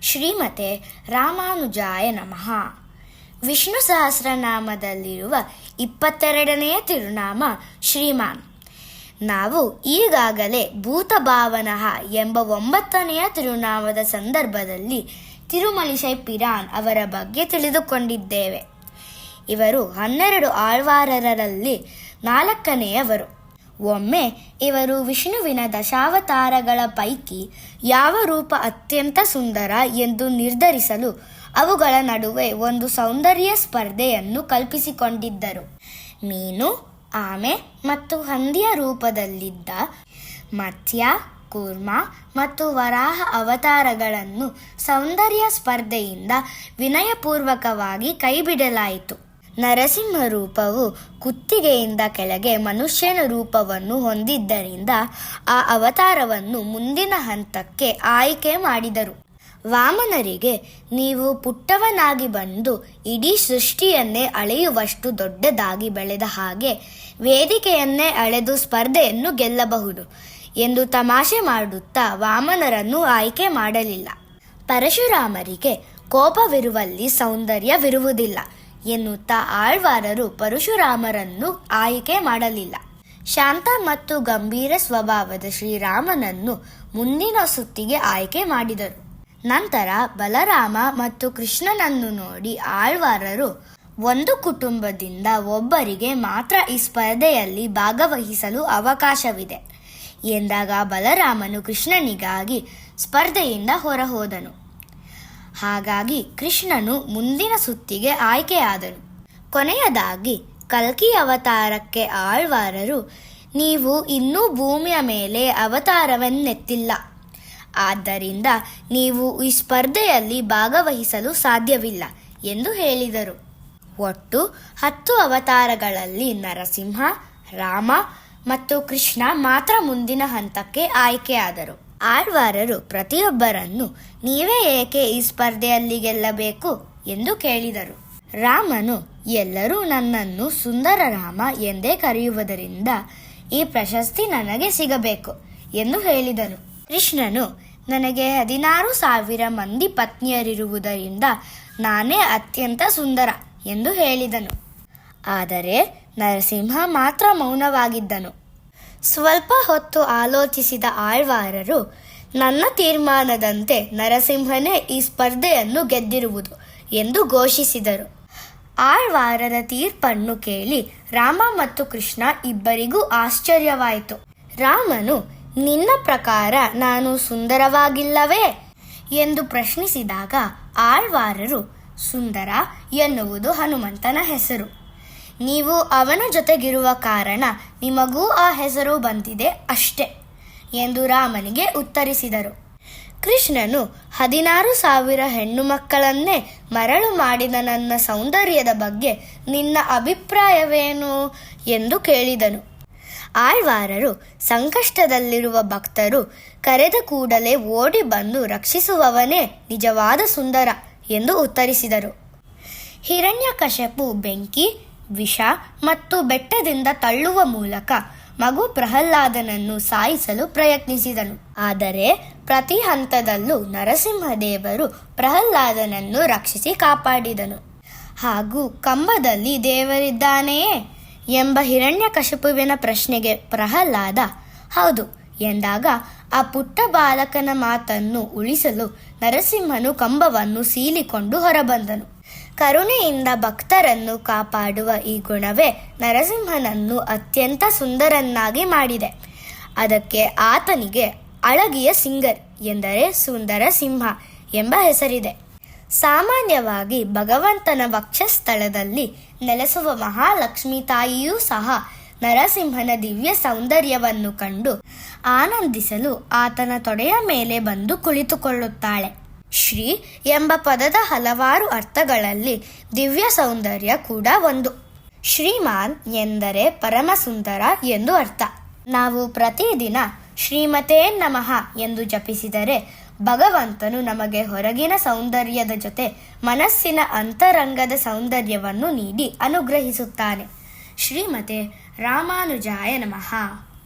ಶ್ರೀಮತೆ ರಾಮಾನುಜಾಯ ನಮಃ. ವಿಷ್ಣು ಸಹಸ್ರನಾಮದಲ್ಲಿರುವ 22ನೆಯ ತಿರುನಾಮ ಶ್ರೀಮಾನ್. ನಾವು ಈಗಾಗಲೇ ಭೂತಭಾವನಃ ಎಂಬ 9ನೆಯ ತಿರುನಾಮದ ಸಂದರ್ಭದಲ್ಲಿ ತಿರುಮಲಿಸೈ ಪಿರಾನ್ ಅವರ ಬಗ್ಗೆ ತಿಳಿದುಕೊಂಡಿದ್ದೇವೆ. ಇವರು 12 ಆಳ್ವಾರರಲ್ಲಿ 4ನೆಯವರು. ಒಮ್ಮೆ ಇವರು ವಿಷ್ಣುವಿನ ದಶಾವತಾರಗಳ ಪೈಕಿ ಯಾವ ರೂಪ ಅತ್ಯಂತ ಸುಂದರ ಎಂದು ನಿರ್ಧರಿಸಲು ಅವುಗಳ ನಡುವೆ ಒಂದು ಸೌಂದರ್ಯ ಸ್ಪರ್ಧೆಯನ್ನು ಕಲ್ಪಿಸಿಕೊಂಡಿದ್ದರು. ಮೀನು, ಆಮೆ ಮತ್ತು ಹಂದಿಯ ರೂಪದಲ್ಲಿದ್ದ ಮತ್ಸ್ಯ, ಕೂರ್ಮ ಮತ್ತು ವರಾಹ ಅವತಾರಗಳನ್ನು ಸೌಂದರ್ಯ ಸ್ಪರ್ಧೆಯಿಂದ ವಿನಯಪೂರ್ವಕವಾಗಿ ಕೈಬಿಡಲಾಯಿತು. ನರಸಿಂಹ ರೂಪವು ಕುತ್ತಿಗೆಯಿಂದ ಕೆಳಗೆ ಮನುಷ್ಯನ ರೂಪವನ್ನು ಹೊಂದಿದ್ದರಿಂದ ಆ ಅವತಾರವನ್ನು ಮುಂದಿನ ಹಂತಕ್ಕೆ ಆಯ್ಕೆ ಮಾಡಿದರು. ವಾಮನರಿಗೆ ನೀವು ಪುಟ್ಟವನಾಗಿ ಬಂದು ಇಡೀ ಸೃಷ್ಟಿಯನ್ನೇ ಅಳೆಯುವಷ್ಟು ದೊಡ್ಡದಾಗಿ ಬೆಳೆದ ಹಾಗೆ ವೇದಿಕೆಯನ್ನೇ ಅಳೆದು ಸ್ಪರ್ಧೆಯನ್ನು ಗೆಲ್ಲಬಹುದು ಎಂದು ತಮಾಷೆ ಮಾಡುತ್ತಾ ವಾಮನರನ್ನು ಆಯ್ಕೆ ಮಾಡಲಿಲ್ಲ. ಪರಶುರಾಮರಿಗೆ ಕೋಪವಿರುವಲ್ಲಿ ಸೌಂದರ್ಯವಿರುವುದಿಲ್ಲ ಎನ್ನುತ್ತಾ ಆಳ್ವಾರರು ಪರಶುರಾಮರನ್ನು ಆಯ್ಕೆ ಮಾಡಲಿಲ್ಲ. ಶಾಂತ ಮತ್ತು ಗಂಭೀರ ಸ್ವಭಾವದ ಶ್ರೀರಾಮನನ್ನು ಮುಂದಿನ ಸುತ್ತಿಗೆ ಆಯ್ಕೆ ಮಾಡಿದರು. ನಂತರ ಬಲರಾಮ ಮತ್ತು ಕೃಷ್ಣನನ್ನು ನೋಡಿ ಆಳ್ವಾರರು ಒಂದು ಕುಟುಂಬದಿಂದ ಒಬ್ಬರಿಗೆ ಮಾತ್ರ ಈ ಸ್ಪರ್ಧೆಯಲ್ಲಿ ಭಾಗವಹಿಸಲು ಅವಕಾಶವಿದೆ ಎಂದಾಗ ಬಲರಾಮನು ಕೃಷ್ಣನಿಗಾಗಿ ಸ್ಪರ್ಧೆಯಿಂದ ಹೊರಹೋದನು. ಹಾಗಾಗಿ ಕೃಷ್ಣನು ಮುಂದಿನ ಸುತ್ತಿಗೆ ಆಯ್ಕೆಯಾದನು. ಕೊನೆಯದಾಗಿ ಕಲ್ಕಿ ಅವತಾರಕ್ಕೆ ಆಳ್ವಾರರು ನೀವು ಇನ್ನೂ ಭೂಮಿಯ ಮೇಲೆ ಅವತಾರವನ್ನೆತ್ತಿಲ್ಲ, ಆದ್ದರಿಂದ ನೀವು ಈ ಸ್ಪರ್ಧೆಯಲ್ಲಿ ಭಾಗವಹಿಸಲು ಸಾಧ್ಯವಿಲ್ಲ ಎಂದು ಹೇಳಿದರು. ಒಟ್ಟು 10 ಅವತಾರಗಳಲ್ಲಿ ನರಸಿಂಹ, ರಾಮ ಮತ್ತು ಕೃಷ್ಣ ಮಾತ್ರ ಮುಂದಿನ ಹಂತಕ್ಕೆ ಆಯ್ಕೆಯಾದರು. ಆಳ್ವಾರರು ಪ್ರತಿಯೊಬ್ಬರನ್ನು ನೀವೇ ಏಕೆ ಈ ಸ್ಪರ್ಧೆಯಲ್ಲಿ ಗೆಲ್ಲಬೇಕು ಎಂದು ಕೇಳಿದರು. ರಾಮನು ಎಲ್ಲರೂ ನನ್ನನ್ನು ಸುಂದರ ರಾಮ ಎಂದೇ ಕರೆಯುವುದರಿಂದ ಈ ಪ್ರಶಸ್ತಿ ನನಗೆ ಸಿಗಬೇಕು ಎಂದು ಹೇಳಿದನು. ಕೃಷ್ಣನು ನನಗೆ 16,000 ಮಂದಿ ಪತ್ನಿಯರಿರುವುದರಿಂದ ನಾನೇ ಅತ್ಯಂತ ಸುಂದರ ಎಂದು ಹೇಳಿದನು. ಆದರೆ ನರಸಿಂಹ ಮಾತ್ರ ಮೌನವಾಗಿದ್ದನು. ಸ್ವಲ್ಪ ಹೊತ್ತು ಆಲೋಚಿಸಿದ ಆಳ್ವಾರರು ನನ್ನ ತೀರ್ಮಾನದಂತೆ ನರಸಿಂಹನೇ ಈ ಸ್ಪರ್ಧೆಯನ್ನು ಗೆದ್ದಿರುವುದು ಎಂದು ಘೋಷಿಸಿದರು. ಆಳ್ವಾರರ ತೀರ್ಪನ್ನು ಕೇಳಿ ರಾಮ ಮತ್ತು ಕೃಷ್ಣ ಇಬ್ಬರಿಗೂ ಆಶ್ಚರ್ಯವಾಯಿತು. ರಾಮನು ನಿನ್ನ ಪ್ರಕಾರ ನಾನು ಸುಂದರವಾಗಿಲ್ಲವೇ ಎಂದು ಪ್ರಶ್ನಿಸಿದಾಗ ಆಳ್ವಾರರು ಸುಂದರ ಎನ್ನುವುದು ಹನುಮಂತನ ಹೆಸರು. ನೀವು ಅವನ ಜೊತೆಗಿರುವ ಕಾರಣ ನಿಮಗೂ ಆ ಹೆಸರು ಬಂದಿದೆ ಅಷ್ಟೇ ಎಂದು ರಾಮನಿಗೆ ಉತ್ತರಿಸಿದರು. ಕೃಷ್ಣನು 16,000 ಹೆಣ್ಣು ಮಕ್ಕಳನ್ನೇ ಮರಳು ಮಾಡಿದ ನನ್ನ ಸೌಂದರ್ಯದ ಬಗ್ಗೆ ನಿನ್ನ ಅಭಿಪ್ರಾಯವೇನು ಎಂದು ಕೇಳಿದನು. ಆಳ್ವಾರರು ಸಂಕಷ್ಟದಲ್ಲಿರುವ ಭಕ್ತರು ಕರೆದ ಕೂಡಲೇ ಓಡಿ ಬಂದು ರಕ್ಷಿಸುವವನೇ ನಿಜವಾದ ಸುಂದರ ಎಂದು ಉತ್ತರಿಸಿದರು. ಹಿರಣ್ಯಕಶಿಪು ಬೆಂಕಿ, ವಿಷ ಮತ್ತು ಬೆಟ್ಟದಿಂದ ತಳ್ಳುವ ಮೂಲಕ ಮಗು ಪ್ರಹ್ಲಾದನನ್ನು ಸಾಯಿಸಲು ಪ್ರಯತ್ನಿಸಿದನು. ಆದರೆ ಪ್ರತಿ ಹಂತದಲ್ಲೂ ನರಸಿಂಹದೇವರು ಪ್ರಹ್ಲಾದನನ್ನು ರಕ್ಷಿಸಿ ಕಾಪಾಡಿದನು. ಹಾಗೂ ಕಂಬದಲ್ಲಿ ದೇವರಿದ್ದಾನೆಯೇ ಎಂಬ ಹಿರಣ್ಯಕಶಿಪುವಿನ ಪ್ರಶ್ನೆಗೆ ಪ್ರಹ್ಲಾದ ಹೌದು ಎಂದಾಗ ಆ ಪುಟ್ಟ ಬಾಲಕನ ಮಾತನ್ನು ಉಳಿಸಲು ನರಸಿಂಹನು ಕಂಬವನ್ನು ಸೀಲಿಕೊಂಡು ಹೊರಬಂದನು. ಕರುಣೆಯಿಂದ ಭಕ್ತರನ್ನು ಕಾಪಾಡುವ ಈ ಗುಣವೇ ನರಸಿಂಹನನ್ನು ಅತ್ಯಂತ ಸುಂದರನ್ನಾಗಿ ಮಾಡಿದೆ. ಅದಕ್ಕೆ ಆತನಿಗೆ ಅಳಗಿಯ ಸಿಂಗರ್ ಎಂದರೆ ಸುಂದರ ಸಿಂಹ ಎಂಬ ಹೆಸರಿದೆ. ಸಾಮಾನ್ಯವಾಗಿ ಭಗವಂತನ ವಕ್ಷಸ್ಥಳದಲ್ಲಿ ನೆಲೆಸುವ ಮಹಾಲಕ್ಷ್ಮಿ ತಾಯಿಯೂ ಸಹ ನರಸಿಂಹನ ದಿವ್ಯ ಸೌಂದರ್ಯವನ್ನು ಕಂಡು ಆನಂದಿಸಲು ಆತನ ತೊಡೆಯ ಮೇಲೆ ಬಂದು ಕುಳಿತುಕೊಳ್ಳುತ್ತಾಳೆ. ಶ್ರೀ ಎಂಬ ಪದದ ಹಲವಾರು ಅರ್ಥಗಳಲ್ಲಿ ದಿವ್ಯ ಸೌಂದರ್ಯ ಕೂಡ ಒಂದು. ಶ್ರೀಮಾನ್ ಎಂದರೆ ಪರಮಸುಂದರ ಎಂದು ಅರ್ಥ. ನಾವು ಪ್ರತಿದಿನ ಶ್ರೀಮತೇ ನಮಃ ಎಂದು ಜಪಿಸಿದರೆ ಭಗವಂತನು ನಮಗೆ ಹೊರಗಿನ ಸೌಂದರ್ಯದ ಜೊತೆ ಮನಸ್ಸಿನ ಅಂತರಂಗದ ಸೌಂದರ್ಯವನ್ನು ನೀಡಿ ಅನುಗ್ರಹಿಸುತ್ತಾನೆ. ಶ್ರೀಮತೆ ರಾಮಾನುಜಾಯ ನಮಃ.